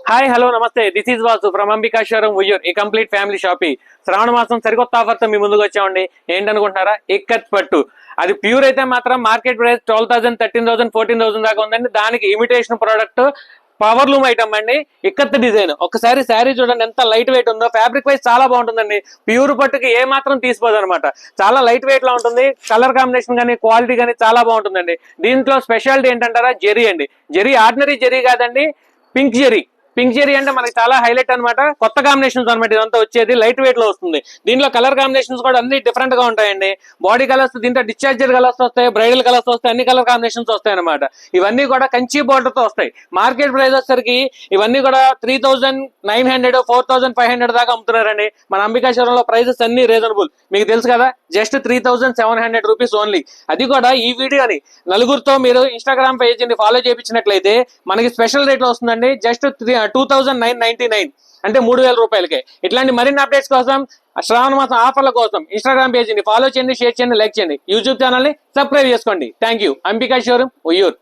Hi hello నమస్తే, this is Vasu from Ambika showroom Vuyyuru, ఈ complete family shopping. శ్రావణ మాసం సరికొత్త ఆఫర్తో మీ ముందుకు వచ్చామండి. ఏంటనుకుంటున్నారా? ఇక్కత్ పట్టు. అది ప్యూర్ అయితే మాత్రం మార్కెట్ ప్రైస్ 12,000, 13,000, 14,000 దాకా ఉందండి. దానికి imitation product power loom item అండి. ఇక్కత్ డిజైన్. ఒకసారి శారీ చూడండి ఎంత లైట్ వెయిట్ ఉందో. ఫ్యాబ్రిక్ వైజ్ చాలా బాగుంటుందండి. ప్యూర్ పట్టుకి ఏ మాత్రం తీసిపోదు అనమాట. చాలా లైట్ వెయిట్ లో ఉంటుంది. కలర్ కాంబినేషన్ కానీ క్వాలిటీ కానీ చాలా బాగుంటుందండి. దీంట్లో స్పెషాలిటీ ఏంటంటారా? జెరీ అండి. జెరీ ఆర్డినరీ జెరీ కాదండి, పింక్ జెరీ. పింక్ జెరీ అంటే మనకి చాలా హైలైట్ అనమాట. కొత్త కాంబినేషన్స్ అనమాట ఇదంతా వచ్చేది. లైట్ వెయిట్ లో వస్తుంది. దీంట్లో కలర్ కాంబినేషన్స్ కూడా అన్ని డిఫరెంట్ గా ఉంటాయండి. బాడీ కలర్స్, దీంట్లో డిశ్చార్జర్ కలర్స్ వస్తాయి, బ్రైడల్ కలర్స్ వస్తాయి, అన్ని కలర్ కాంబినేషన్స్ వస్తాయి అనమాట. ఇవన్నీ కూడా కంచి బోర్డర్ తో వస్తాయి. మార్కెట్ ప్రైస్ వచ్చేసరికి ఇవన్నీ కూడా 3,900, 4,500 దాకా అమ్ముతున్నారండి. మన అంబికా షోరూంలో ప్రైజెస్ అన్ని రీజనబుల్. మీకు తెలుసు కదా, జస్ట్ 3,700 రూపీస్ ఓన్లీ. అది కూడా ఈ వీడియోని నలుగురితో మీరు ఇన్స్టాగ్రామ్ పేజీని ఫాలో చేయించినట్లయితే మనకి స్పెషల్ రేట్ లో వస్తుందండి. జస్ట్ 2,999, అంటే 3,000 రూపాయలకే. ఇట్లాంటి మరిన్ని అప్డేట్స్ కోసం, శ్రావణ మాసం ఆఫర్ల కోసం ఇన్స్టాగ్రామ్ పేజీని ఫాలో చేయండి, షేర్ చేయండి, లైక్ చేయండి. యూట్యూబ్ ఛానల్ ని సబ్స్క్రైబ్ చేసుకోండి. Thank you. Ambika showroom Vuyyuru.